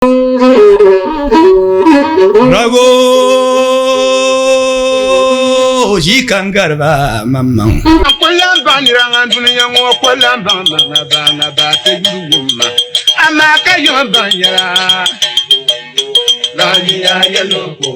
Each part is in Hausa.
Rago jikangarba mamman Kwallon baniranga duniya ngo kwallon banga ba te gurumma ama kayo banyara la ya yelo ko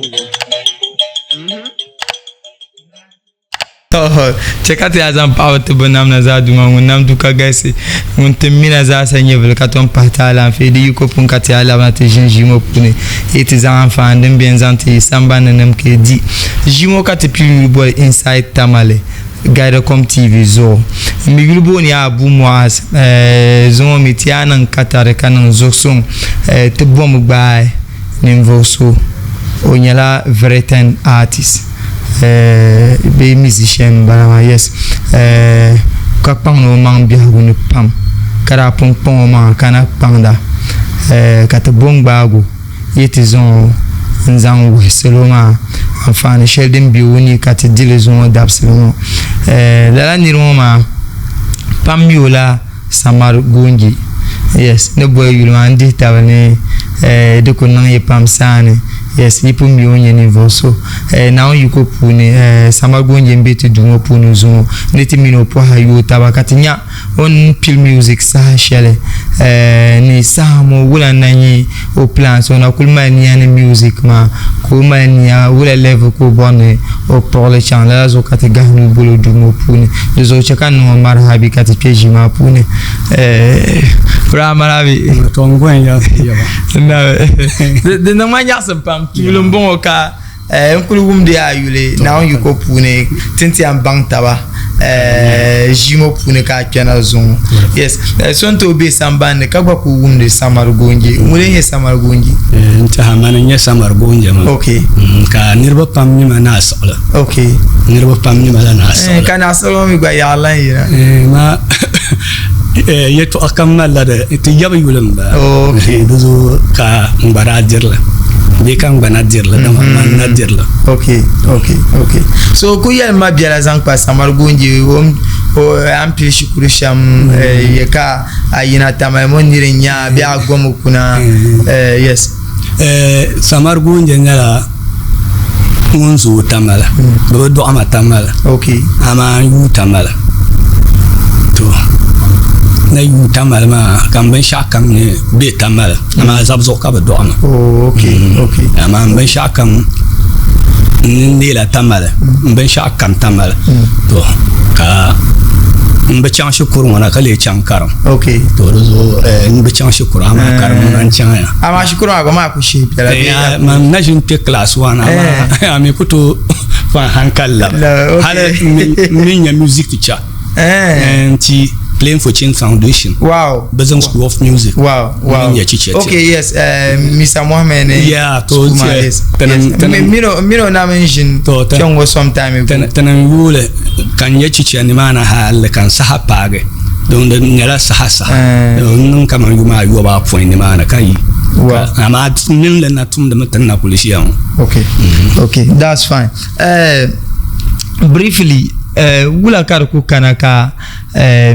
cekati azan pawte bonam na za duma ngunam duka gaisi nguntemina za sanye velkaton partala fe di ko pun kati ala na te jinjimo pune eti za enfant dem bien zanti samba nanem ke di jimo kati pi boy inside tamale gaida com tv zo mi gulbo ni abu moas zo mi tianan katare kanan zokson te bom gbae nimvoso onyala vreten artist be musician barama yes ka pang no mang bia gunu pam kara pong pong ma kana pangda ka te bongbago yeti zon nzang weseloma afan sheldon biuni ka te dilezon dabseloma la niroma pam yola samar gonji yes ne boy yulma ndi tabane de ko nan ye pam sane yes yipu mi onye ni voso now you go pune samagonje mbeti dungo punu zumo neti mino po hayo tabakatinya on pil music sa shele ni samo wula nanyi o plan so na kulma ni ani music ma kulma ni wula level ko bonne o pour le chant la zo kati gahnu bolo dungo pune zo chaka no marhabi kati peji ma pune pra marabi tongwen ya na de na manya pam tulum bon ka nkulugum de ayule now you go pune tinti am bang taba jimo pune ka kena zon yes sonto be sambane ka gba ku wumde samargonje mure samargonje nta hamana nya samargonje ma okay ka nirba pam ni mana asala okay nirba pam ni mana asala kana asala mi gba ya lan yira ma yeto akamma la de ti yaba yulam ba okay dozo ka mbara dirla be kan bana dirla da man na dirla okay so ku yel ma biala zan pa samargonje o ampi shukuru sham yeka ayina tamay mon nirenya bi agomo kuna yes samargonje ngala munzu tamala do ama tamala okay ama yu tamala to na yu tamal ma kan ban shakam ne be tamal ama zabzo ka ba do ama okay ama ban shakam ne la tamal ban shakam tamal to ka mbe chan shukuru wana kale chan karam okay to zo mbe chan shukuru ama karam nan chan ya ama shukuru aga ma ku shi ya ma na jin te class wana ama ami kuto fa hankalla hala min ya music teacher anti playing for Change Foundation. Wow. Bezan School of Music. Wow. Okay, yes. Mr. Mohammed. Yeah, to yes. Mino na mention Chongo sometime ago. Tanan yule kan ya chiche ni mana hal kan saha page. Don da ngala saha. Nun kama yuma yuba point ni mana kai. Wow. Ama nin le na tum da matan na polisi yan. Okay, that's fine. Briefly wula kar ku kanaka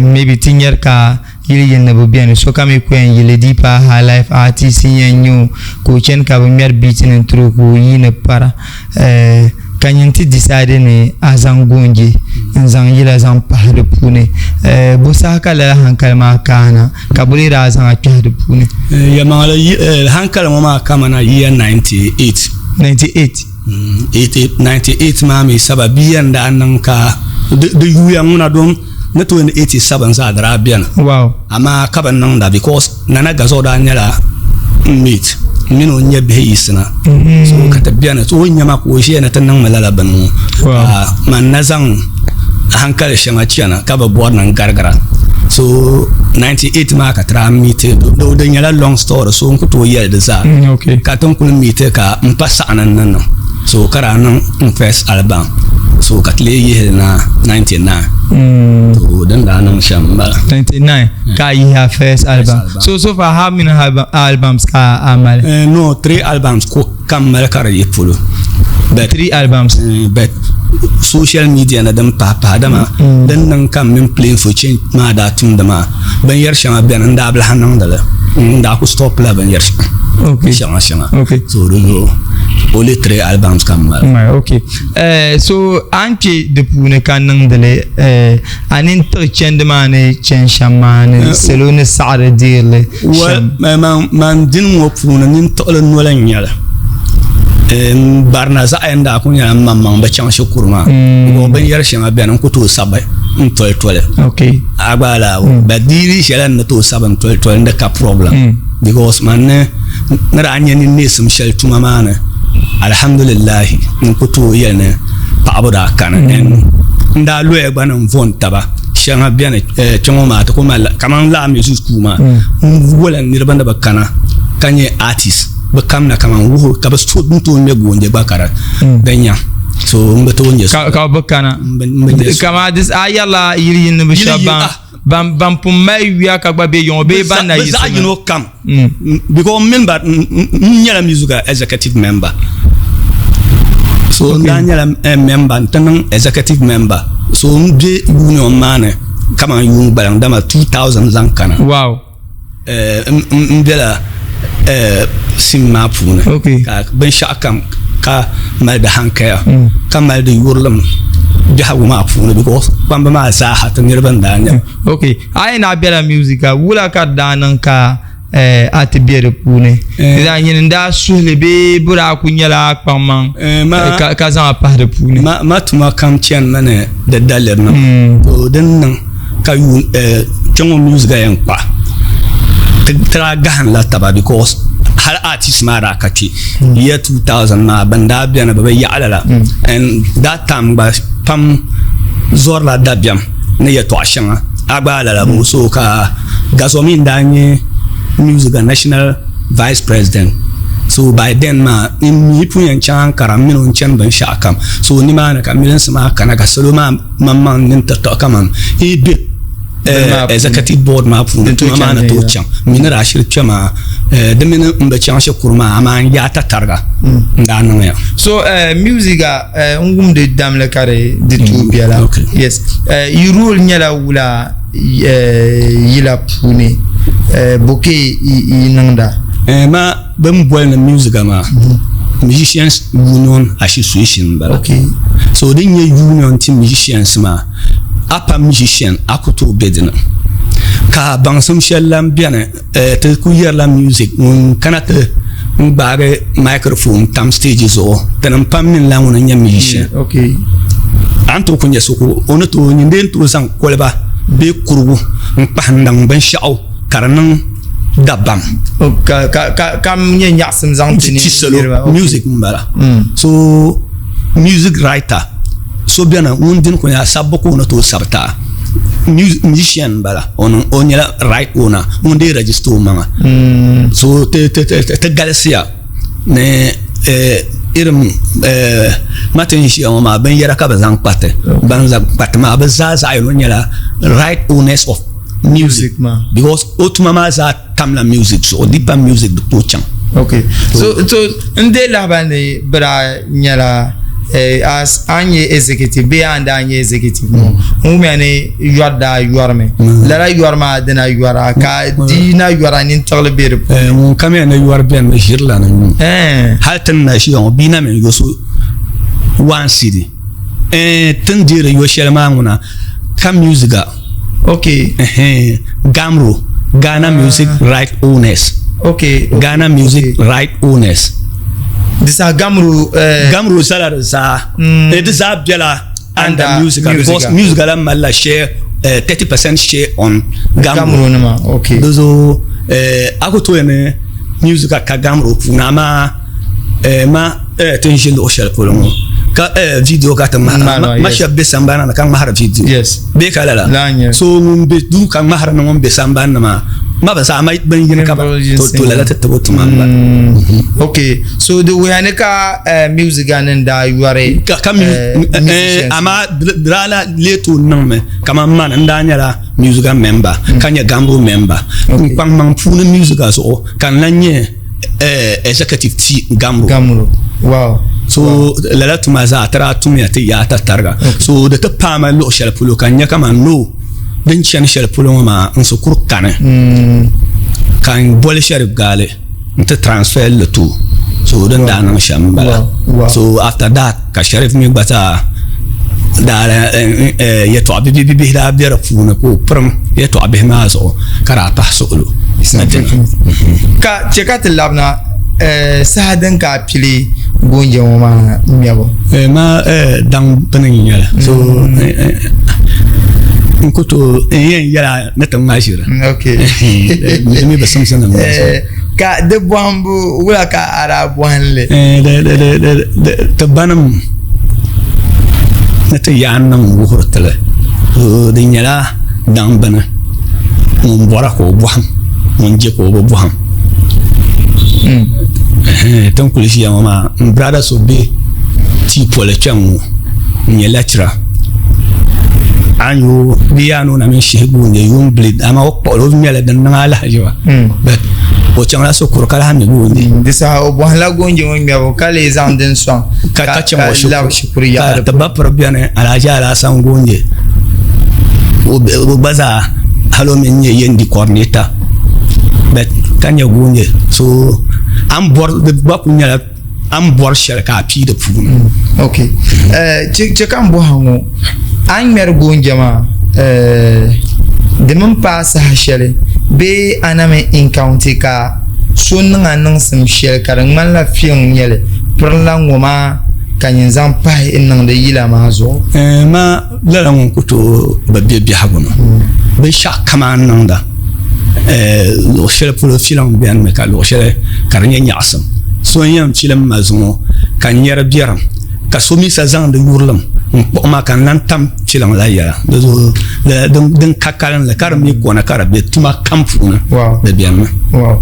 maybe tinyer ka yili yenne bo bien so kame ko en yili dipa ha life artist yenyu ko chen ka mer bitin tru ko yine para kanyanti decide ne azangonje nzang yila zan pahde pune bo saka la hankal ma kana kabuli razan a pahde pune ya mala hankal ma kama na year 98 98 mami sababiyan da annan ka da yuya muna don na 87 za da rabian wow amma kaban nan da because nana gazo da nyala meet mino nya be yisna so ka tabiana so nya ma ko shi na tannan malala banu man nazan hankali shanga ciana ka ba buwar nan gargara so 98 ma ka tra meet do da nyala long story so ko to yel da za okay ka ton kun meet ka mpasa nan so kara nan first album so katle yi na 99 to dan da nan shamba 99 ka yi ha first album so far how many albums ka amal no 3 albums ko kamal kara yi fulo but 3 albums but social media na dan pa dama dan nan kam min playing for change ma da tum dama ban yar shama ben nda bla hanan dala nda ku stop la ban yar okay shama okay so do only 3 albums kam okay so anche de pune kan nan dale anin to chende mane chen shamane selone sare dile man din mo pune nin to le no la nyala barna za enda ko nya mamman ba chan shukurma ko ban yar shama ben ko to sabai tole okay agbala ba diri shelan na to saban tole nda ka problem because man na anya ni nisum shel tuma mana alhamdulillah ko to yene pa abuda kana nda loye gbanan von taba shanga bien chongo ma to ko mal kaman la music kuma wala ni banda bakana kanye artist ba kamna kaman wo ka ba so to me gonje bakara danya so mbato wonje ka bakana kama dis ayala yiri ne bishaban bam pumai wiya ka gba be yon be ban na yi you know come because member nyala music executive member so nyala member tan executive member so mbe union man kama yun balang dama 2000 zankana wow mbela simma puna ka ben shakam ka mal da hankaya ka mal da yurlam jahawu ma puna because bamba ma saha ta nirban danya okay ai na bela musica wula ka danan ka atibere pune da yin da sule be bura kunyala kpamman ka zan pa de pune ma tuma kam chen mane da daler na to den nan ka yu chongo musica yan pa tra gahan la taba because har artist mara kati year 2000 ma banda biana ba ya alala and that time ba pam zorla dabiam ne ya to ashanga agba alala mo so ka gasomin danye music national vice president so by then ma in mi puyan chan karam min chan ban shakam so ni ma na kamilan sama kana ka solo ma mamman nin ta to kaman e bit executive board ma pu ma na to chan min ra shir chama de min mba chan shakurma ama ya ta targa ndan ya so musica ngum de damle kare de tubia la yes you rule nyala wula yila pune boke inanda ma bam boy na musica ma musicians union association bala okay so din ye union team musicians ma apa musician akuto bedina ka bangsum shellam biana te ku yer la music mun kanata ngare microphone tam stages o tanam pam min la wona nya musician okay anto kunya soko onato nyinden to san kolba be kurgu mpandang ban sha'aw karanan dabam kam nya nyasum zantini music mbala so music writer so biana undin ko ya saboko na to sabta musician bala on yala right ona unde register mama so te galaxia ne irim matin shi ma ban yara ka bazan pate ban za patma ba za on yala right owners of music ma because otuma ma za tamla music so dipa music do pochang okay so inde la bane bra nyala as anye executive be and anye executive umene yuarda yuarme lara yuarma dena yuara ka dina yuara nin tole be mun kame na yuar ben hirla na haltan na shi on bina men yoso one city tan dire yo shelma nguna kam musica okay gamro Ghana music right owners okay Ghana music right owners this are gamru salary sa it is a bela and music because music la mala share 30% share on gamru ma okay those akoto ene music ka gamru na ma tension do share kolongo ka video ka ta ma shabbe sambana na kan mahara video yes be kala la so mun be du kan mahara na mun be sambana ma ba sa mai ban yin ka ba to la ta tabo tuma ba okay so the way aneka music and da yuare ka ama drala leto nome kama man ndanyala music member kanya gambo member pang man funa music so kan lanye executive team gambo wow so la tuma za tara tumya ti ya ta targa so da ta pama lo shal pulo kan ya kama no din chen shal pulo ma in su kurkane kan bol sharif gale ta transfer le tout so dan da nan shambala so after that ka sharif mi bata da ya to abi bi da bi rafuna ko pram ya to abi ma so karata sulu ka chekat labna sahadan ka pili gonje ma miabo ma dan banin yala so nkuto yala na tan mashira okay mi basam sanan ka de bambu wala ka arabu hanle de banam na ta yanam wuhurtala de nyala dan bana mun bora ko buham mun je ko buham tan kulisi ya mama brother so be ti pole changu nyela chira anyu biano na min shegu ne yum bleed ama o polo nyela dan na ala jiwa but o changla so kurkala ha mi bundi disa o bwala gonje on mi abo kale zanden so ka chamo shukuri ya tabba probiane ala jala san gonje o baza halo men yendi corneta but kanya gonje so am bor de bakunya am bor shel ka pi de pun okay che kan bo hango an mer gonjama de mun passa hashele be aname encounter ka sunna nan sim shel karan man la fion yele perlan ngoma kanyin zan pai innan da yila ma zo ma la ngon kuto babbe bi hagono be sha kama nan da lo shele pour le filan bien me ka lo shele karanya nyasam so yam chilam mazumo kan yara biaram ka somi sa zan de yurlam ma kan nan tam chilam la ya do den kakalan la karam ni kona karabe tuma kampuna wow de bien wow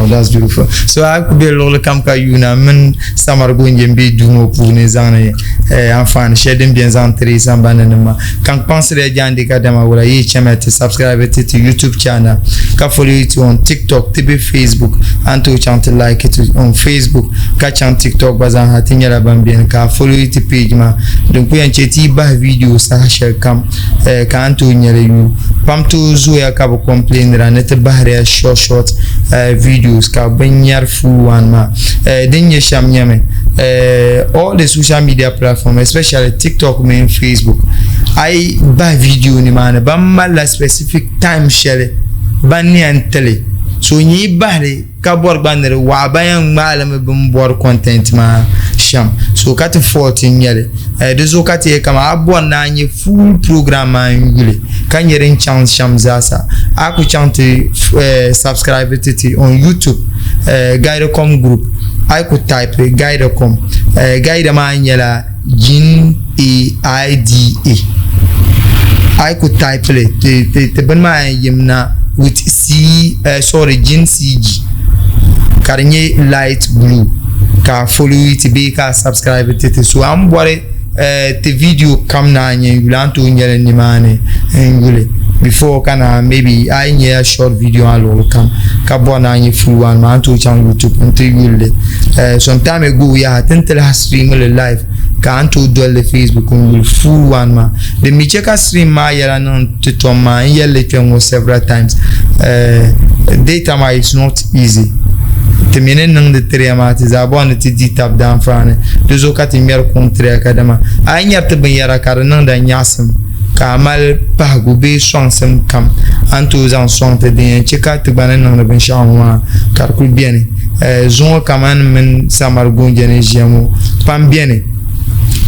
that's beautiful so I could be lol kam ka yuna men samar gonje mbi dumo pour ne zane enfant shedem bien zantri sambanene ma kan penser jandi ka dama wala yi chemete subscribe to YouTube channel ka follow it on TikTok tb Facebook and to chant like it on Facebook ka chant TikTok bazan hatinya la bambien ka follow it page ma donc pour yancheti ba video sa share kam ka anto nyere yu pamto zo ya ka bo complain ra net bahre short videos ka banyar full one ma denye sham nyame all the social media platforms especially TikTok and Facebook I ba video ni mana ba mala specific time share bani antele so nyi bahre ka bor banere wa bayan malam bin bor content ma sham so kati 14 yele de zo kati kama abon na nyi full program ma ngule kan yeren chance sham zasa aku chante subscribe to on YouTube guide.com group I could type guide.com guide ma nyela jin EIDA I could type it te ban ma yimna with jin CG karnye light blue ka follow it be ka subscribe it so am bore the video come na nye ulanto nyele ni mane ngule before kana maybe I nye short video alo kam ka bona nye full one man to channel YouTube until you some time ago ya tentel stream live ka anto do le Facebook on full one ma the me check stream ma yala non to to ma yele twengo several times data ma is not easy te menen nang de trema te zabon te ditap dan frane de zokati mer contre akadama ay nyarte ben yara kar nang da nyasam kamal pagu be sonsam kam anto zan sonte de cheka te banen nang ben shamwa kar kul bien zon kaman men samar gonjene jamo pam bien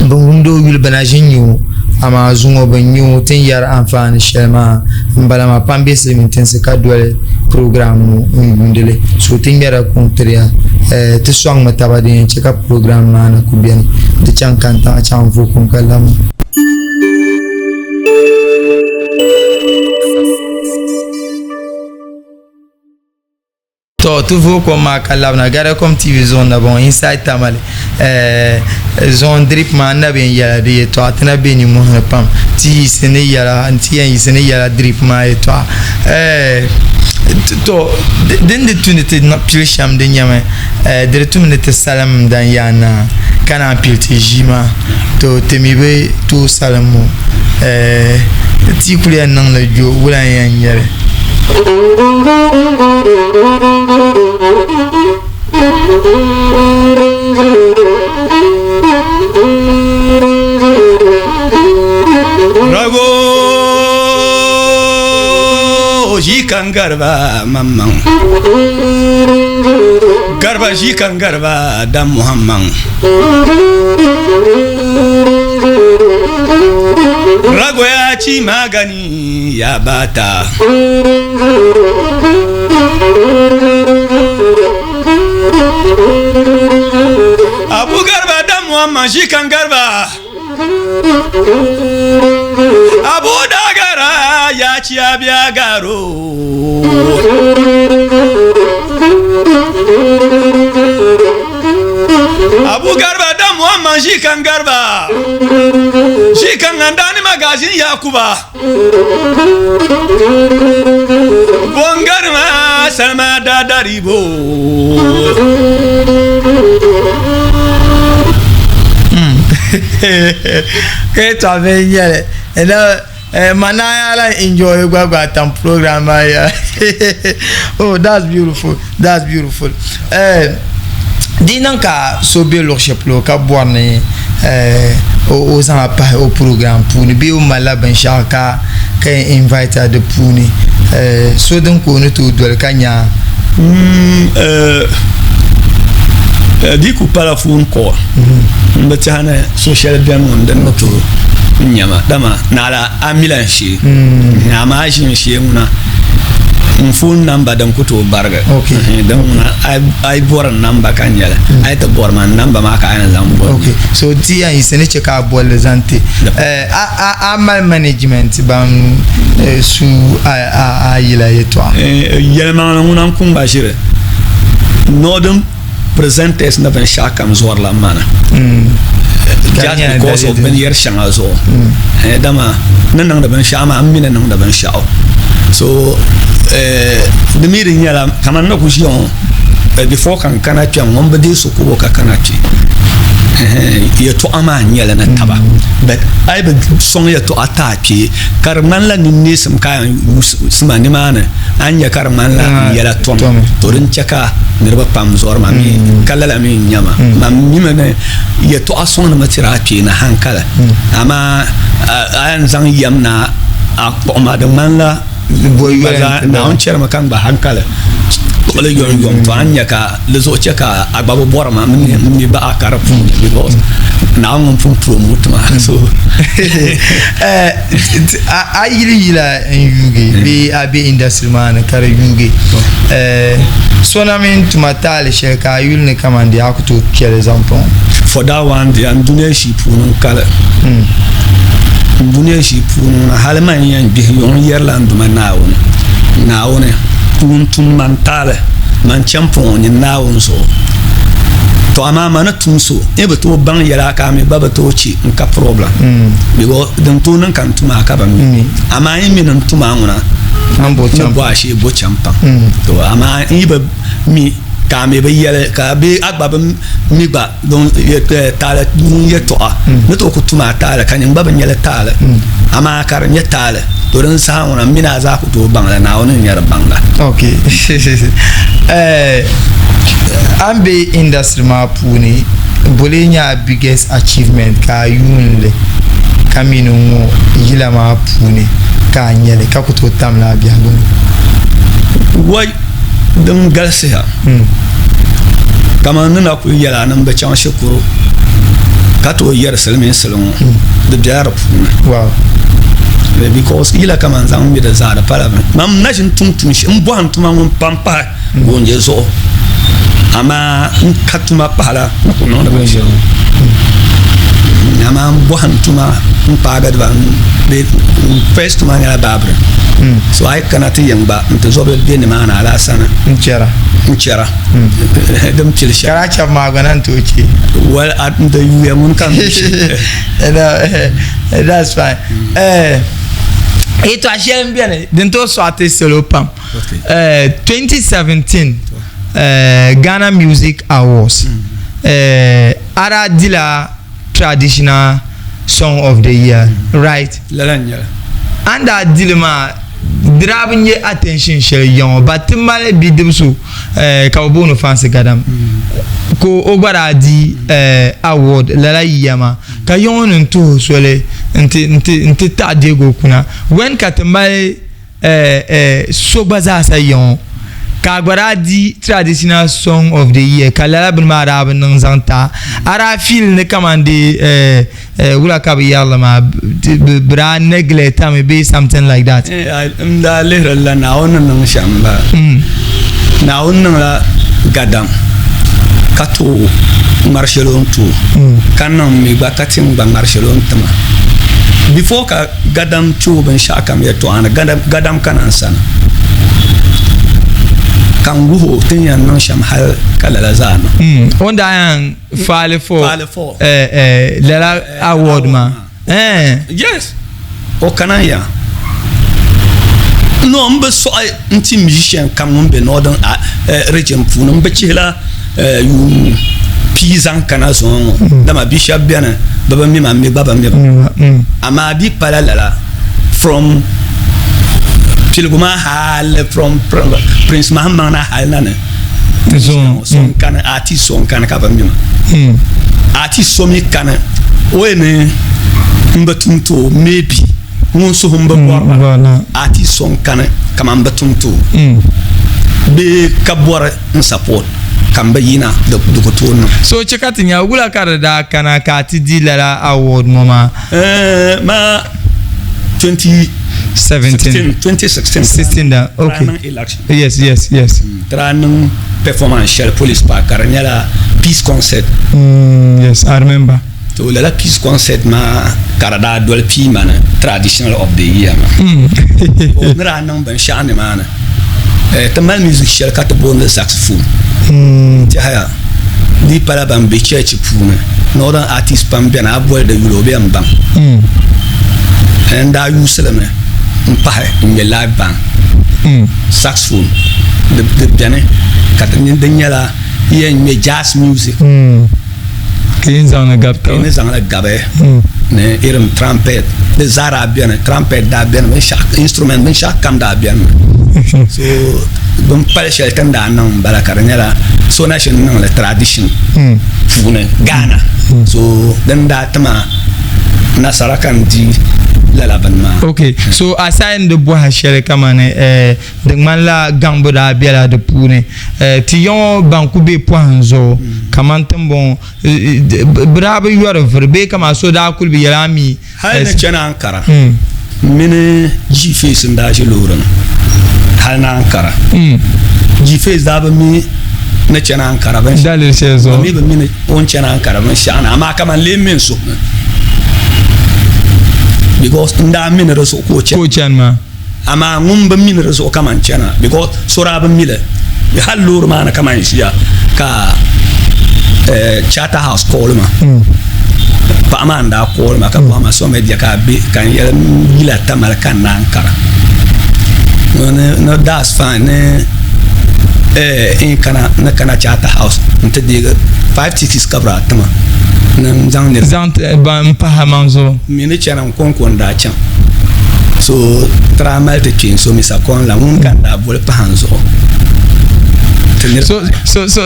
bundo yul banajinyo ama zungo banyo ten yar enfant shema mbala ma pambe se mintense ka dole programme ngundele so ten yara kontria te swang mataba de cheka programme na ku bien de chankanta cham fu kun kalam to tu vo ko ma kalabna gara comme TV zone na bon inside tamale zone drip man na ben yala de to atna ben mu pam ti sene yala anti yan sene yala drip ma to to den de tunete na pilsham de nyame de tumnete salam dan yana kana pilte jima to temibe to salamu ti kuliya nan la jo wala yan yare rago jikan garba mamman garba jikan garba dan muhammad rago ya ci magani ya bata abu garba dan muhammad jikan garba abu dagara ya ci abiya garo abu garba dan muhammad shi kan garba shi kan andani magazin yakuba bongarma salma da daribo que tu avais hier et là manaya la enjoy gwagwa tam program ya oh that's beautiful dinan ka sobe worship lo ka borne aux en pas au programme pour ne bi o malaban shaka ka invite de puni so donc on to dol kanya di ku para fun ko mbetana social bien on den to nyama dama nala amilan shi nyama shi muna phone number dan kuto barga okay dan ai bor number kan yala ai ta bor man number ma ka ana zan bor okay so ti an isene che ka bol zante mal management ban su a yila yetwa yelma nguna kumba shire nodum presentes na ben shakam zor la mana just because of ben yer shanga zo dama nan da ben shama amina nan da ben shao so the meeting yala kaman na kusion before kan kana twa mon bade so ko ka kana twa ya to ama nyala na taba but ai ba son ya to ataki karman la ninni sam kayan suma ni mana anya karman la yala tom to rin chaka nirba pam zor ma mi kala la mi nyama ma mi mena ya to ason na matira ati na hankala ama ayan zang yamna a ko ma da man la na on cher ma kan ba hankala wala yon to anya ka le zo chaka agbabo bor ma mi ba akara fu because na on fu promote ma so ayila en yuge be abi industry man kare yuge sona min tumatale sheka yul ne kamande akuto kele zampon for that one the andune shi punun kala ndune shi punun halman yan bi yon yerland ma naone tun mantale man champon ni naon so to ama mana tun so e be to ban yara ka me baba to chi nka problem because dan to nan kan tuma ka ban ama yin min tuma nguna an bo shi bo champa to ama ibe mi ka me be yele ka be agbaba mi ba don tala ye to a ne to ku tuma tala kan baba yele tala ama kar nye tala to ran sa wona mina za ku to bangla na wona nyar bangla okay ambe industry ma puni bolenya biggest achievement ka yunle kamino mo yila ma puni ka nyele ka ku to tamla bia goni wai dan galsiya kama nuna ku yala nan ba can shukuru ka to yar salmin salon da jara puni wow because ila kama zan mi da zara pala mam najin tumtum shi mbo antuma mun pampa wonje so ama katuma pala ko non da beje ama mbo antuma mpaga da be first man ya babre so ai kana ti yamba nto zo be ni mana ala sana nchera dem tilsha kara cha maganan to ce well at the you mun kan that's fine Et toi, j'aime bien. Dento sorti solo pam. 2017 Ghana Music Awards. Ara dila traditional song of the year, right? Lalanya. Anda dilema drabinye attention share yon but male bidimsu kabono fancy gadam ko ogbara di award lala yama ka yon nto sole nti ta dego kuna when katmale sobaza sa yon ka gbara di traditional song of the year kalala bin marab nan zanta ara feel ne kamande wula kabi yalla ma bra neglect am be something like that da lehra la na onan shamba na onan la gadam kato marshalon tu kanam mi bakatin ba marshalon tama before ka gadam tu ban shakam ya to ana gadam kanan sana kanguho tinya non sham hal kala lazana onda yang file for lela award ma yes o kanaya no mbe so nti musician kam mbe northern region fu no mbe chela yu pizan kana so dama bishop biana baba mi ma mi baba mi ama bi pala lala from Pilguma hal from Prince Mahamman hal nana son kana artist son kana kaba mima artist so mi kana wene mbatumto maybe ngun so humba borba artist son kana kama mbatumto be kabora support kamba yina da dukotono so chekatinya ugula karada kana kati dilala award mama ma 2016 da okay yes traning performance police park karanyala peace concert yes I remember to la peace concert ma karada dol pi mana traditional of the year ma nra nan ban shane mana tamal music shell kat bon le saxophone haya di para ban be church puma northern artist pam bien abol de european bam and I use them in the live band saxophone the piano katanya danyala yen me jazz music kinzana gabe ne irim trumpet the zara bien trumpet da bien instrument ben shak kam da bien so bum pale shel tanda nan balakaranya so nation nan la tradition fune Ghana so then that ma nasara kan di okay so aside the bois chere kamane de man la gambo da biela de pune ti yon banku be poinzo kamantam bon brabo yoro verbe kama so da kulbi yalami hay na chana ankara mine ji face nda je loran hal na ankara ji face da ba mi na chana ankara ban dalil sezo mi ba mi on chana ankara ban shana ama kama le men so because nda min reso ko ma ama ngum ba min reso kaman chana because sora ba mile halur mana kaman shiya ka Charter House call ma pa amanda call ma ka ma so media ka be kan yela mila tamara kan na ankara no that's fine in kana na kana Charter House nte diga 5 tickets kabra tama nan zang ba mpa manzo mini chana kon da chan so tramal te chin so misa kon la mun kan da bol pa hanzo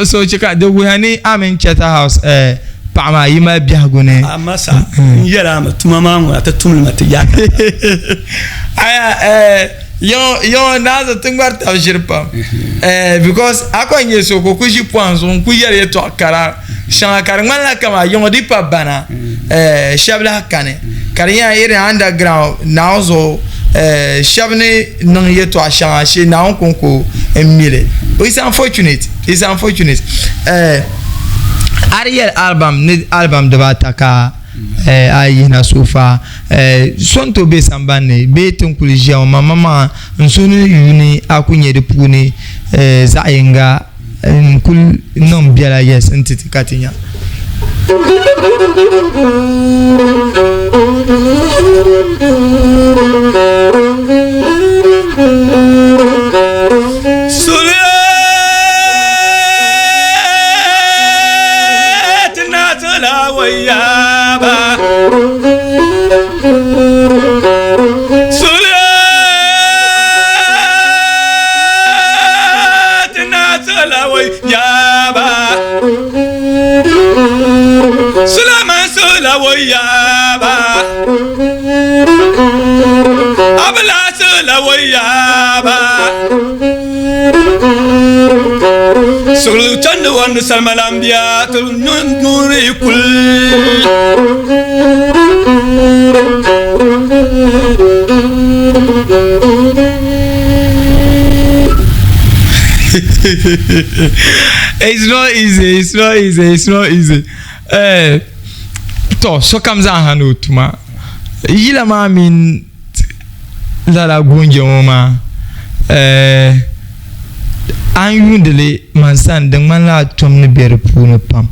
so chika de wuhani amen Charter House pa ma yima biagone amasa yela ma tuma ma ngwa ta tumul ma te ya aya yo nazo tungwar ta jirpa because akonye so ko kuji points on ku yere to akara shanga karmala kama yo di pa bana shabla kane kariya ire underground nazo shabne non yeto ashanga she na on konko emile it's unfortunate Ariel album de bataka ayi na sofa sonto be sambane be tunkulija o mama nsunu yuni akunye de puni zayenga nkul nom biala yes entity katinya Salman Ambia to Nuri Kul. It's not easy. To so comes a hanutuma. Yila ma min la gunje mama. An yundele mansan dan man la tom ne bere pune pam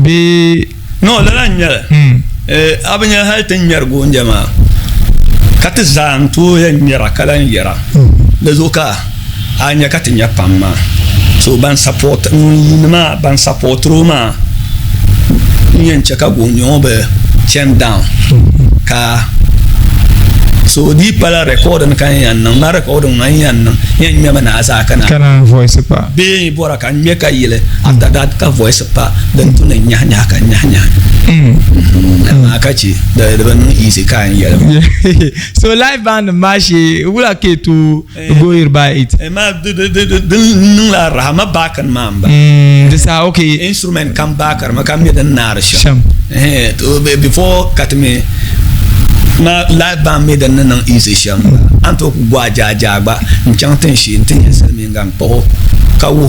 be no la nyala abanya halten nyar gonja ma kat zan to ya nyara kala nyara da zoka anya kat nya pam ma so ban support ma ban support roma nyen chaka gonyo be chen down ka so di pala record kan yan nan na record nan yan nan yan me mana asa kana voice pa be bora kan me ka yile after that ka voice pa dan tun nya kan nya akachi da ban easy kan yele so live band mashi wula ke to go here by it ma la rahama bakan mamba this okay instrument kan bakar ma kan me dan nar sham to before kat me na live band me dan nan easy sham anto ku gwa jaja ba nchang ten shi tin yaselmi ngang po ka wo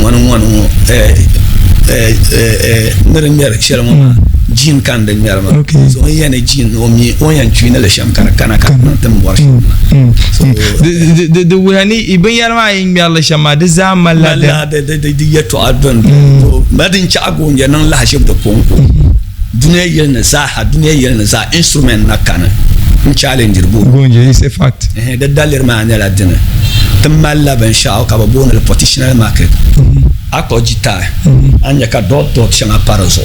wonu nere shelmo jin kan da nyarma so yana jin o mi o yan china le sham kana tan war so the wani ibn yarma yin yalla shama da zaman la da yato adon madin cha ago nan la hashib da konko duniya yelna za instrument na kana challenge bu gonje is a fact da dalir ma ne la dina tamalla ban sha ka ba bon le potential market ako jita anya ka dot shanga parazo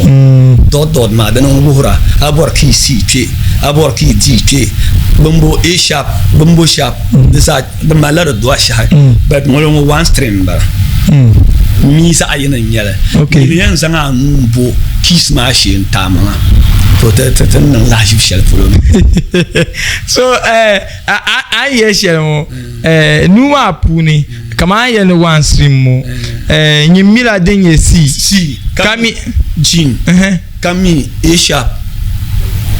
dot ma da non buhura abor ki ci abor ki ti bumbo a sharp bumbo sharp da mallar do sha but mo one string ba mi sa ayina nyala yan zanga numbo kis ma shi tama to ta nan la shi shel fulo so I hear shel mo numa puni kama ya no one stream mo nyimila denye si kami jin kami a sharp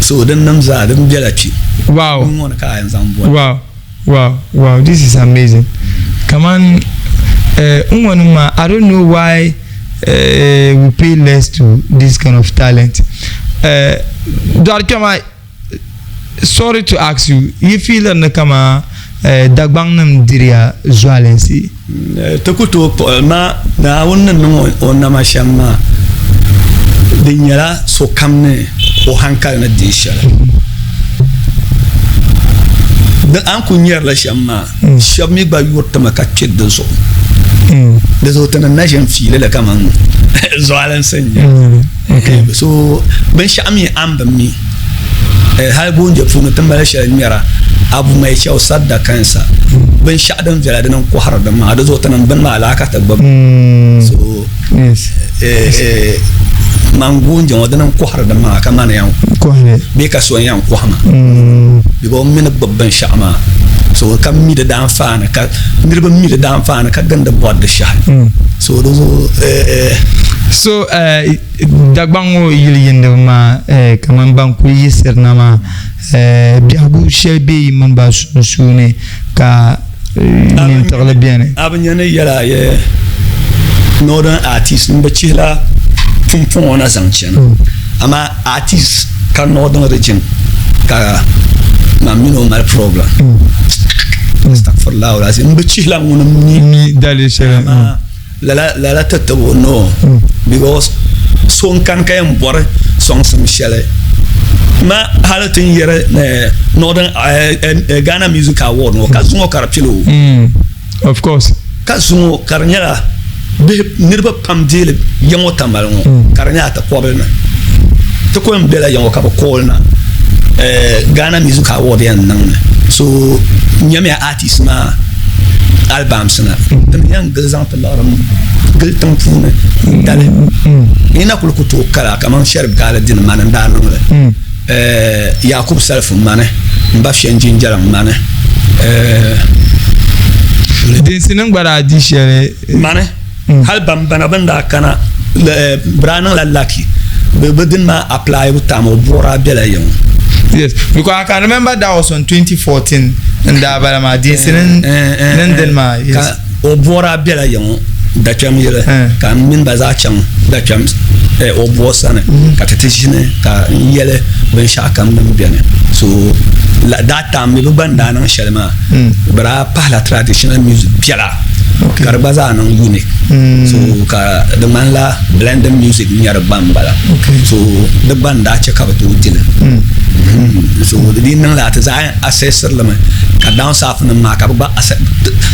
so dan nan za dan jalaci wow mun ka yan zambo wow this is amazing come on unwanuma I don't know why we pay less to this kind of talent Dr. sorry to ask you feel that kama dagbang nam diria zoalensi to kuto ma na wannan on ma shamma dinyara so kamne o hankal na dishala da an kunyar la shamma shammi ba yurta makacce da so da zo ta nan shan fili da kaman zuwalan sanya so ban sha'ami an ban mi har gonje funu ta mara shi mira abu mai kyau sadda kansa ban sha'adan jira da nan ko har da ma da zo ta nan ban ma alaka ta bab so man gonje wadannan ko har da ma kamar yan ko ne be ka so yan ko hama bi go min babban sha'ama so kam mi da dan fana ka nirba mi da dan fana ka ganda bod da sha so do so dagbango yiliyende ma kaman banku yisirna ma biabu shebe man ba sune ka nin tagla bien abanya ne yala ye northern artist mba chila pumpon na zanchena ama artist ka northern region ka na mino mal problem astaghfirullah lazim mba chila ngona mi dali shela la tatawo no because son kan kayan bor son sam shele ma halatin yere Northern Ghana Music Award no ka sungo karapilo of course ka sungo karnyala be nirba pamdele yango tambal ngo karnya ta kobelna to ko mbela yango ka ko na Ghana Music Award yan nang so nyame artist ma albums na tan yang exemple la ram gel tan fune dale ina kul ko to kala kaman sharb kala din manan da nang la Yakub Salf mane mba fianjin jalan mane din sinan gbara di shere mane hal bana banda kana branan la laki bedin ma apply utamo bora bela yon. Yes, because I can remember that was on 2014 and that about my dinsinan then ma yes o bora bela yon da cham yele ka min baza cham da cham o bosane ka tetishine ka yele ben shakam dum biane so la data mi banda nan shelma bra pa la traditional music biala karbaza nan unique so ka the man la blended music nyar bambala so the banda che ka to dile so the nan la ta za assessor la ka down saf nan ma ka ba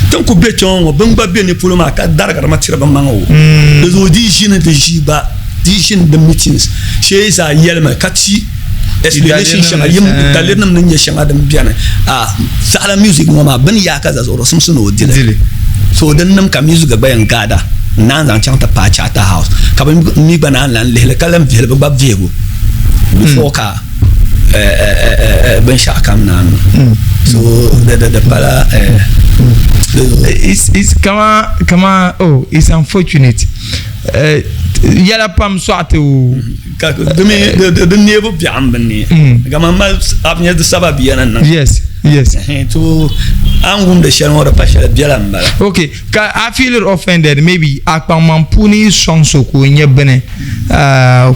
tan ku be chon o ban ba be ne pulo ma ka darga ma tira ban mango the zo di jine de jiba di jine de meetings she is a yelma kati explanation shanga yim dalir nam nan ya shanga dan biana sala music ma ban ya ka za zo sun suno dile so dan nam ka music ga bayan gada nan zan chanta pa chata house ka mi bana lan le kalam vele ba vego before ka ben shakam nan so the pala it's kama oh it's unfortunate yala pam swate o ka de nebo biam bani kama mal apnya de sababi nan yes to angum de shalmo da pasha bialam bala okay ka I feel offended maybe akpam puni sonso ko nyebene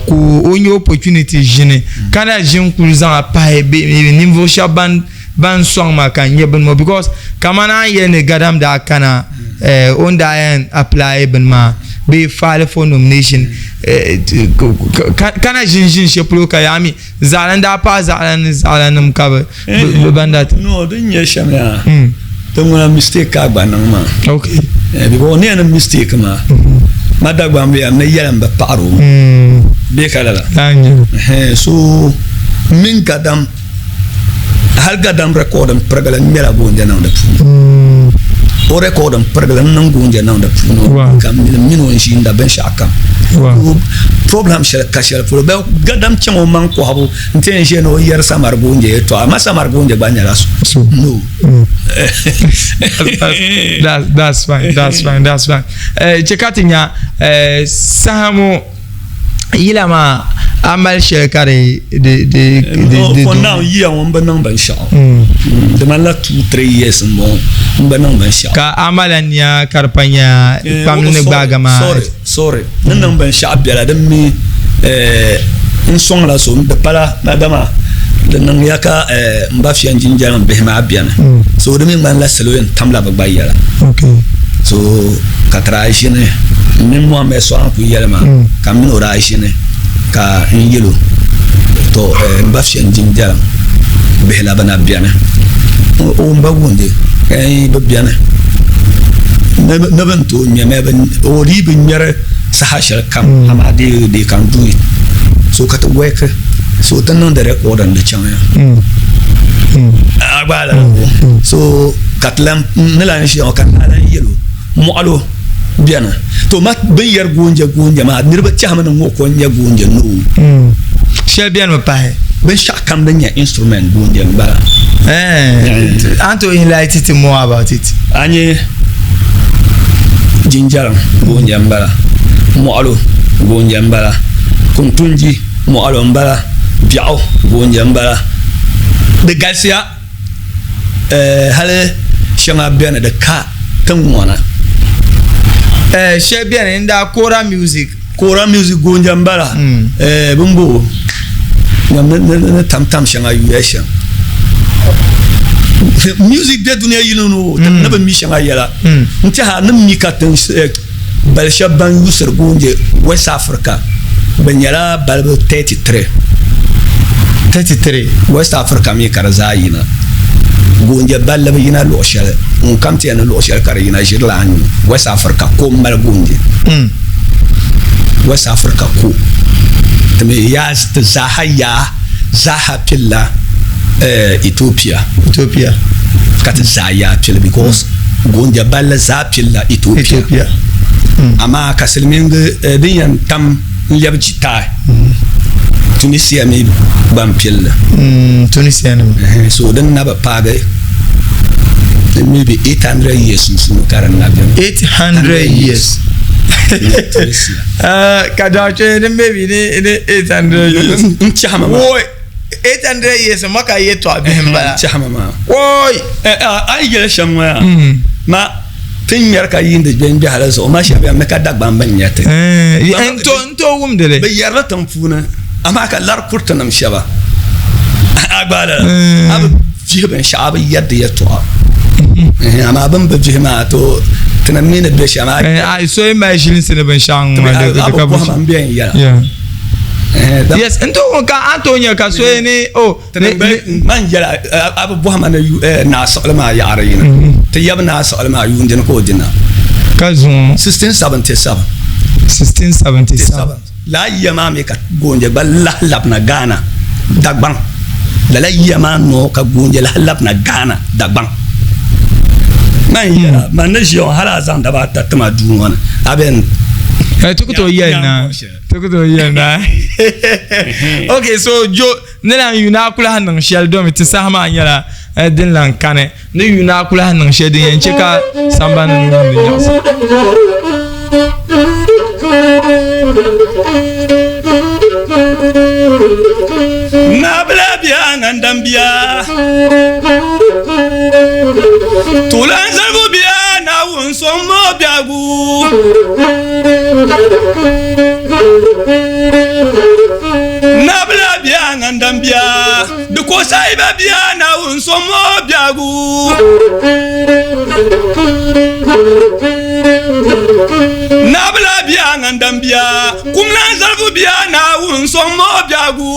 ko onye opportunity jine kana jin kulzan apa be niveau shaban ban song ma kan nyeben mo because kamana ye ne gadam da kana on da en apply ben ma be file for nomination kana jinjin sheplo kayami zalanda pa zalanum ka bandat no dun ye shamya don wala mistake ka ba nan ma okay because ne na mistake ma madagba me am ne yalam ba paro be kala la so min gadam hal gadam record am pragala mera bonde nan da o record am pragala nan gonje nan da kam min won shi inda ben shakam problem shel kashel problem gadam chamo man ko habo nten je no yer samar gonje to ama samar gonje banyala so no that's fine chekatinya sahamo ilama amal shekare de for now year on banang ban sha de man la 2-3 years mo banang ban sha ka amalanya karpanya pamne bagama sorry nan ban sha biala de mi un song la so de pala madama de nan yaka mba fi anjin jalan be ma biana so de mi man la selo en tamla ba bayala okay so katra jine min mo me so an ku yelma kam min ora jine ka yelo to mba fi anjin jalan be la bana biana o mba wonde kay be biana ne ban to nyame ban o ri bin nyare sahashal kam amade de kan do it so kata work so tan non de record and the chanya agbala so katlam nela ni shi o kan ala yelo mo alo biana to mat ben yer gonje ma nirba chama no ko nya gonje no shel bien ma pahe ben shakam da nya instrument gonje ba anto enlighten it more about it anye jinjaram gonje mbala mo alo gonje mbala kuntunji mo alo mbala biao gonje mbala de galsia hale shanga biana de ka tangwana shel bien inda kora music gonje mbala bumbo na tam shanga yesha music de dunia yino na ba mi shanga yala nti ha na mi ka tan balsha ban yusur gonje West Africa banyala balbo 33 33 West Africa mi karza yina gonje balle bi yina lo shel on kam ti na lo shel kar yina jirlan West Africa ko mal gonje West Africa ko teme ya zaha pilla Ethiopia kat zaya pilla because gonje balle za pilla Ethiopia ama kasilming din tam leb jita Tunisia mi bampilla Tunisia so dan na ba paga maybe 800 years sun karan na 800 years kadache ne maybe ne 800 years chama oi 800 years maka yeto abemba chama ma oi ai gele shamwa ma tin yarka yinde ben bi hala so ma shabe me ka dagban ban yate ento wumdele be yarra tamfuna ama ka lar kurtanam shaba agbala ab jiben shaba yadda yato ama ban ba jihma to tanamina be shama ai so imagine sene ban shang ma de ka bu man bien ya yes ento ka antonia ka so ne man yara abu buhama na salama ya arayina te yabna salama yundin ko dina kazun 1677 la yama me ka gonje balla labna Ghana dagban la yama no ka gonje la labna Ghana dagban man yara man ne jion hala zan da ba tatma duwana aben tukuto yana okay so jo nena yuna kula hanan shel do mi tisahma nyala din lan kane ne yuna kula hanan shedin yanche ka samba nan nan yas nabla biya ngandam biya tulan zarbu biya na won sommo biagu nabla biya ngandam biya de ko saiba biya na won sommo biagu nabla biya ngandam biya kumlan zarbu biya na won sommo biagu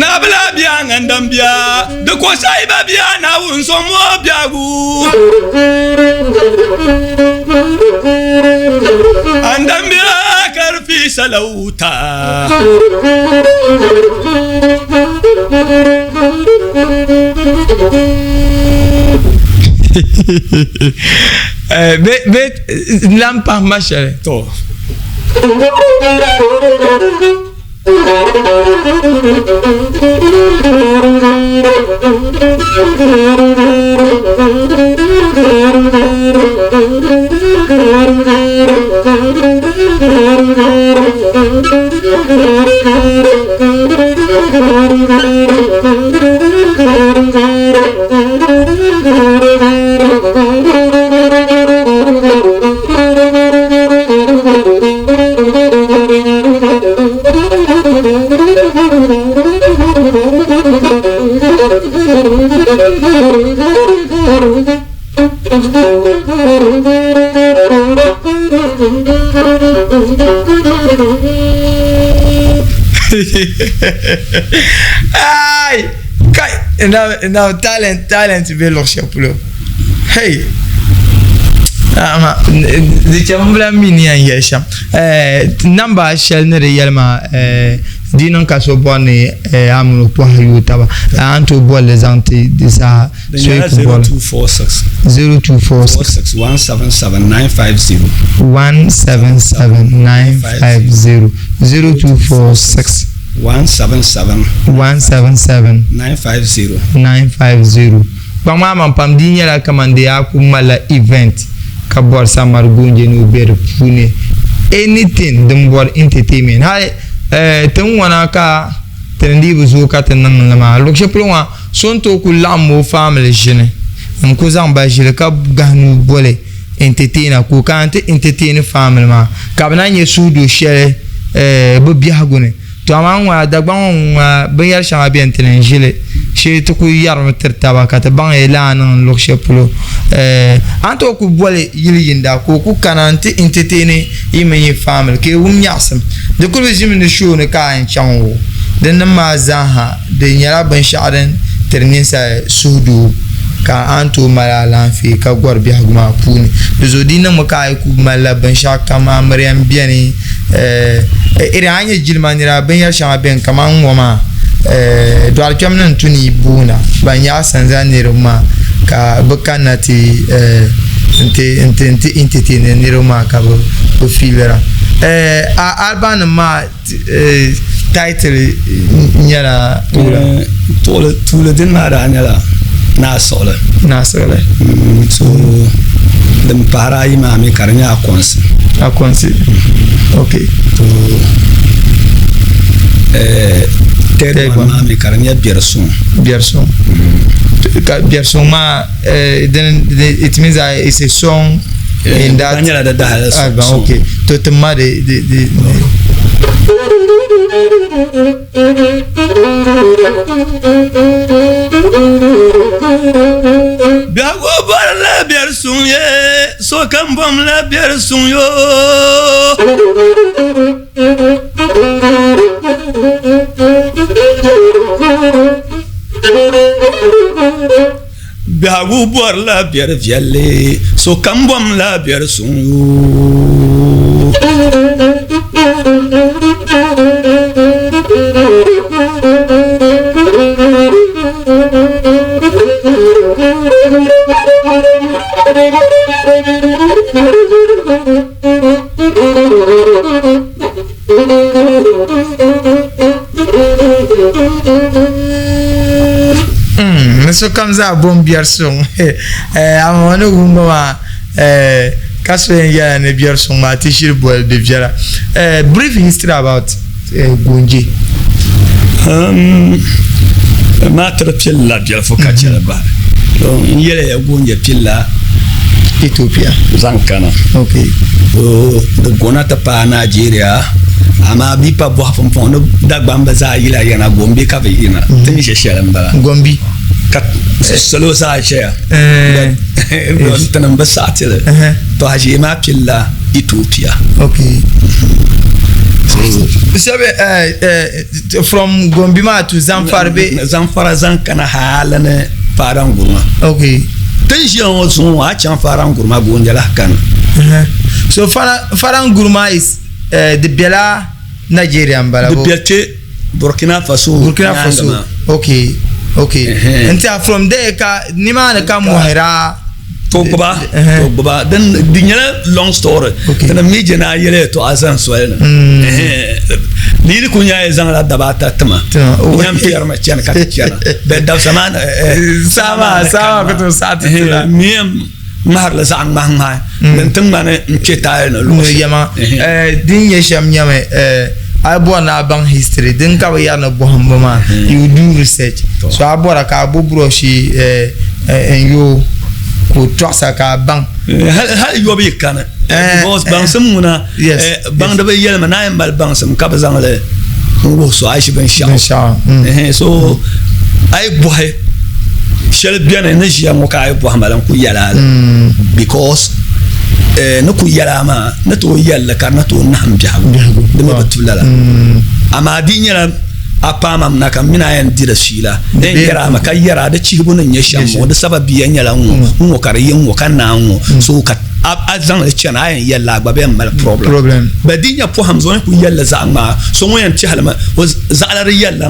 nabla biya ngandam biya de ko saiba biya na won sommo biagu andam biya karfi salauta bet lampa machare to Ay, now talent be lo chapulo. Hey. De chambla mini an yesham. Number shall ne yelma dinon ka so bonne amno po hayu taba. Anto bol les anti de ça 0246 0246 177950 177950 0246 177 950 Pama man pam dinya la kamande akumala event ka bor samar gunje no ber pune anything dum bor entertainment hay tun wana ka tendi buzu ka tenan ma lokshe plonwa sonto ku lamo family jene ko zamba jile ka ganu bole entertainer ku kante entertainer family ma ka bana nye sudu shere bo biagune to amanwa dagban wa bayar shama bi entenen jile she to ku yarm tirtaba ka ta ban elan lo sheplo anto ku bole yili yinda ko ku kananti entertainer yimi family ke yasam de ku jimi ne show ne ka en chanwo den ma zaha de nyara ban sha'ran ternin sa sudu ka anto malala fi ka gorbi haguma puni de zodina mu ka ku malaban shaka ma maryam biani ira anya jilmanira ban ya shama ben kaman woma do alkamnan tuni buna ban ya sanzaniruma ka bukanati inte niruma ka bo filera alban ma title nyala tole din ma da nyala na sole so dem para imami karnya akonsi okay to ted imami karnya bierson ma then it means it's a song in that album. Okay, to the mother the Biago bar la bierson ye so kam bom la bierson yo Biago bar la bier vielle so kam bom la bierson yo so comes a bomb beer song I'm one of Kaswenga and a beer song my tissue boil de Viera brief history about Gunji matter pilla bier for catcher bar in yele Gunja pilla Ethiopia Zankana okay the Gonata pa Nigeria ama bipa bo fon fon da gbamba za yila yana gombe ka be ina tin she shelan bala gombi kat solo sa share tan ba satile to haji ma pilla Ethiopia okay so from Gombima to Zamfara Zankana halane Farangurma okay tension was one chan Farangurma gonjala kan so Farangurma is the Bela Nigerian bala the Biache Burkina Faso okay and from there ka nimana ka muhira Togba then the long story then a major na yele to Azan Swell Lili kunya ezanga dabata tama yam firma chana kachana be daw sama ko to satila miem mahar la sang mahma den tungmane mcheta no lu yama din yesham nyame abo na bang history din ka ya na bohamba you do research so abora ka bobro shi en yo ko trasa ka bang hal yo be kana because bang samuna bang da be yelma na yambal bang sam ka bazang le ngo so aishi ben sha so ai boy shel bien na jiya ngo ka ai bo hamalan ku yala because na ku yala ma na to yalla ka na to na hamja da ma batulala amma din yala apama mnaka mina yan dira shila den yara maka yara da cibunan ya shammo da sababi yan yala ngo kare yin ngo kana ngo so ka azan le chana yan yalla gba be mal problem badinya po hamzo ku yalla za ma so mo yan ci halma za ala yalla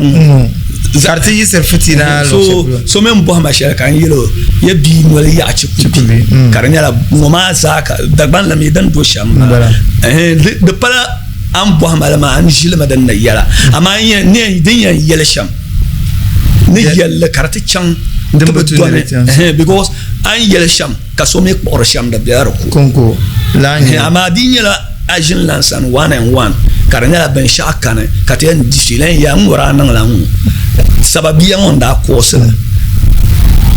zarti yisir fitina so men bo ma shara kan yilo ya bi mo ya ci ku kare yalla ngo ma za ka da ban la mi dan do shamma de pala am bo malama an jilma dan na yala amma ne din ya yala sham ne yala karata chan because an yala sham ka so me por sham da biaro konko lanya amma din yala ajin lansan one and one karanya ben shakane katian disilen ya ngora nan lan sababiya onda kosela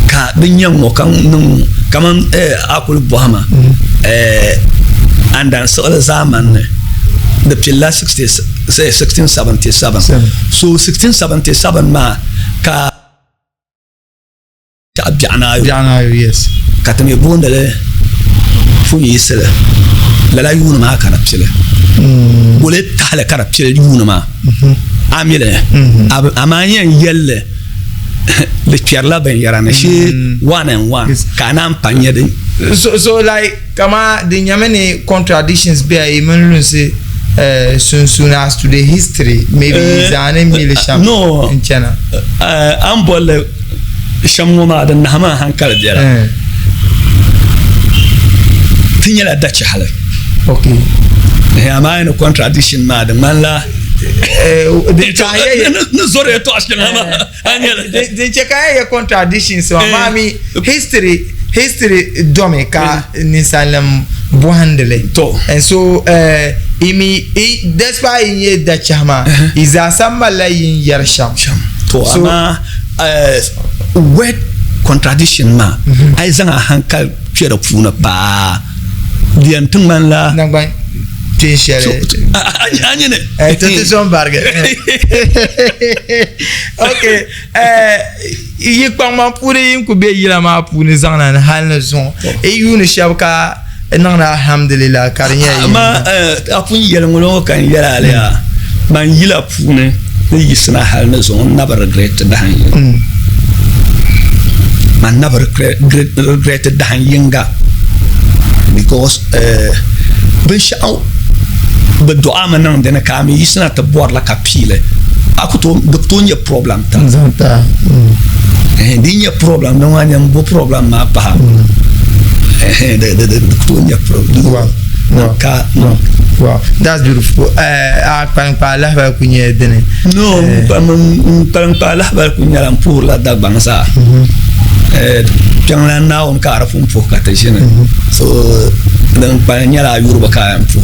ka din yan mo kan nun kaman akul bohama andan so zaman the Pilla 1677 so 1677 ma ka ta biana yes ka ta me bonda le fu yisela la yuna ma kana pile bole ta le kana pile yuna ma amile amanya yelle le pierla ben yarana shi one and one kana ampanye de so like kama the nyamene contradictions be a even say soon as to the history maybe is an emile sham no in China am bolle shamu ma da nahama hankal dira tinya la dace hala okay ama no contradiction ma da manla de chaye no zore to ashkana ma anyala de chekaye contradictions so mami history domeka nisalam buhandele to and so despite in da chama is asambala in yarsham to ama word contradiction ma ai zanga hankal fiye da funa ba diyan tun man la nangban tin shere anyene to son barge okay yi kpama pure yin ku be yira ma pune zanga hal na zon e yunu shabka nana alhamdulillah karinya ma apun yela ngolo kan yela ala man yila pune ne yisna hal na zon na regret da han man never regretted the yinga because bishau bedua manang dena kami isna ta bor la kapile akuto doktonya problem ta zanta dinya problem no anya bo problem ma pa de doktonya problem ka wow that's beautiful pa la ba kunye dene no pa la ba kunya lam pour la da bangsa jangan na on kara fun fo kata shine so dan panya la yurba ka am fo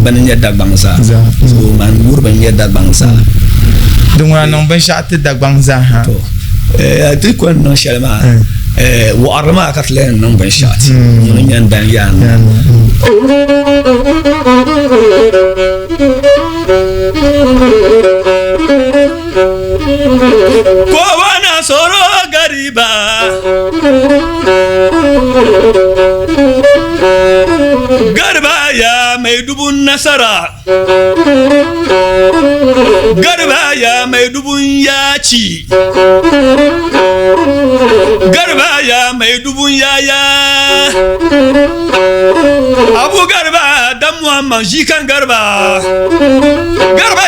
ban yadda bangsa so man yurba yadda bangsa donc on ben chat da bangsa ha to ti ko no shalma wa arma ka tlen non ben chat non yan ban yan ko wana soro gariba garba ya mai dubun nasara garba ya mai dubun yaci garba ya mai dubun yaya abu garba dan muhammad shi kan garba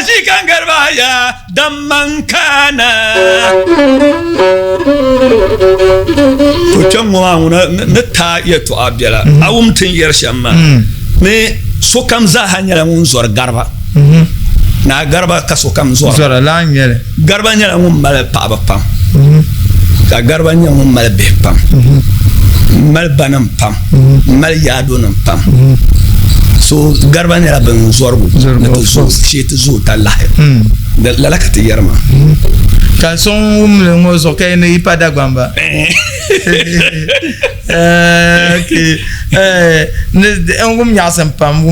shi kan garba ya dan mankana to can wa na ta iya to abiyala awumtin yar shamma ne so kam za hanyar mun zuwar garba na garba ka so kam zuwar la nyere garba nyala mun mal pa ba pam ka garba nyala mun mal be pam mal banam pam mal yado nam pam so garba nyala ban zuwar bu na to so shi ta zo ta lahi la la ka ta yarma kan son mo so kay ne ipada gwamba okay ne ngum yasam pam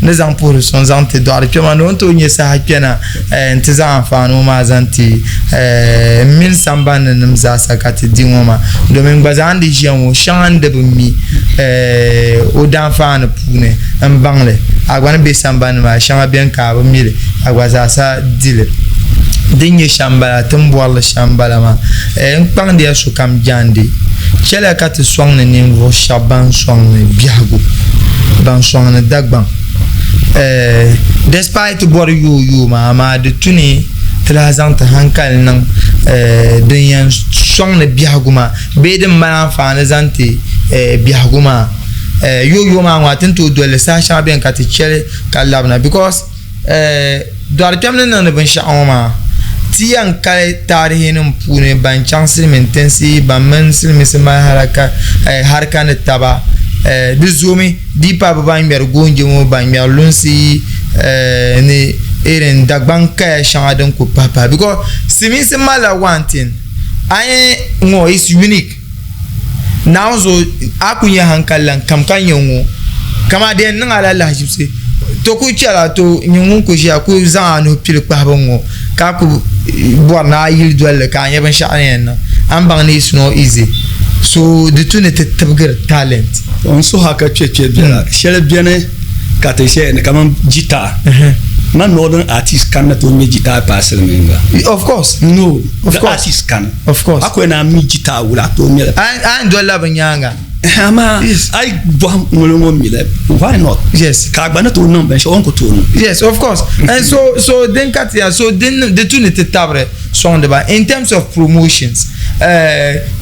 ne zan pour son zante do arpe man on to nyesa hakena ntizan fa no ma zanti min samban nem za sakati dingoma do men gbazan di jian shan de bumi o dan fa na pune mbangle agwan be samban ma shama bien ka bo mile agwaza sa dile dinye shambala tumboal shambala ma nkpang dia su kam jandi chela kat song ne nimbo shaban song ne biago ban song ne dagban despite bor you ma de tuni trazante hankal nan dinyan song ne biago ma bedem ma fa ne zanti biago ma yo ma watin to dole sa shaben kat chele kalabna because do artemne nan ben shaoma tiyan kai tarihin pune ban chansil mentensi ban mensil misma haraka ne taba bizumi dipa ban mer gonje mo ban mer lunsi ne eren dagban kai shaden ko papa because simi mala wanting I no is unique now so akunya hankalan kam kan yongo kama den nan ala lahibse to ku chala to nyungu ko ja ku za no pil pa bongo ka ku borna yil dole ka nya ban sha'an bang is no easy. So the two net talent. On so haka cheche bia shele biene kateshe ne kama guitar. Na northern artist can not me guitar pass menga. Of course. No, of the course. Artist can. Of course. Akwena mi guitar wula to me. I do love nyanga. Ama yes. I bom ngolongo mile. Why not? Yes. Kagbana to no ben onko to no. Yes, of course. And so then katia so then the two net tabre song de ba in terms of promotions.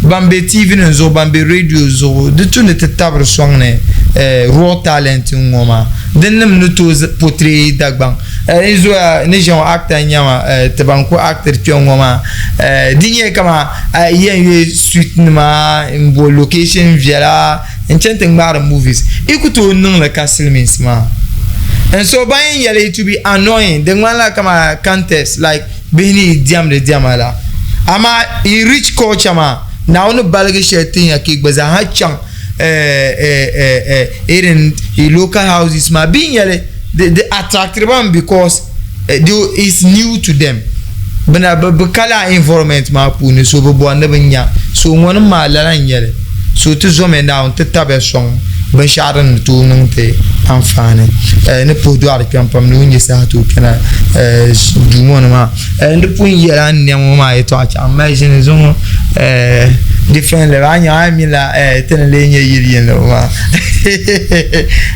Bambe TV nzo Bambe radio zo the two net tabre song ne raw talent ngoma. Then nem no to portray dagbang. Izo ne jan actor nyama te banko actor pio ngoma. Dinye kama yen suite nma mbo location viala enchanting bar movies. Ikuto non la castle means ma. And so buying yellow to be annoying. The one like a contest like Bini Diam de Diamala. Ama he rich coach ama. Now no balage thing a kick was a hot chunk in local houses ma being yellow the attractive one because it's new to them. But color environment ma puni so bo nya so one ma la yellow. So to zoom down to tabe song. Ben sharan to nante amfane ne podo pam pam no nyi sa to kana dumona ma ne pun yera nemo ma eto acha imagine zo different le anya amila tenele nye yiri no ma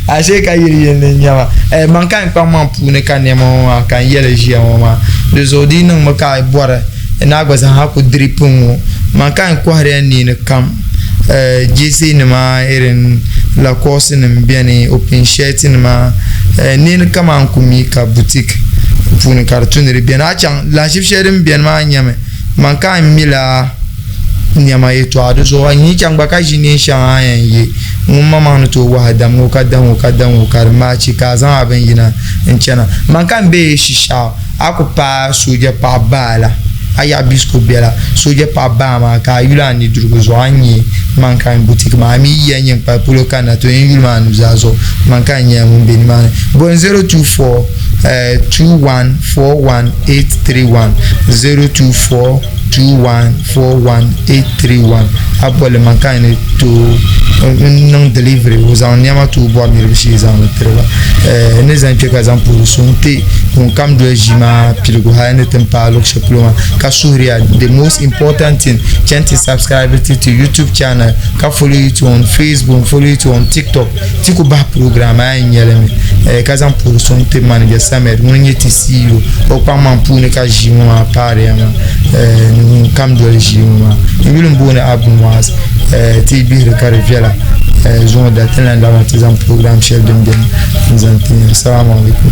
ase ka yiri ne nyama man kan pam man pu ne kan nemo ma kan yele jia ma de zodi no ma ka bora na gbaza ha ko dripun man kan ko hare ni ne kam JC nima irin la course nim biani open shirt nima ni kama ankumi ka boutique pour cartonnerie bien achan la chef sherim bien ma nyame man ka mila nyama yeto ado so anyi changba ka jini sha ayen yi mumma man to wahadam ngo kadam karma chi kazan aben yina enchana man kan be shisha akupa soja pa bala aya bisko bela soja pa bama ka yula ni drugo zo anyi man kan boutique ma mi yenyen pa pulo kana to yulma nu zazo man kan yen mun be ni man bon 024 2141831 024 2141831 abole man kan to non delivery vous en yama to bo mi rishi za no trewa ne zan pe ka zan pour sonte on kam do jima pilgo ha ne tempa lok sheplo ka suria the most important thing chanti subscribe to YouTube channel ka follow you on Facebook follow you on TikTok tiku ba programme ay nyeleme ka zan pour sonte manager samed mun yeti CEO o pa man pour ne ka jima pare ama kam do jima ngulum bona abu was TB rekarviela zone d'atteindre la programme chef de Mden. Assalamu alaikum.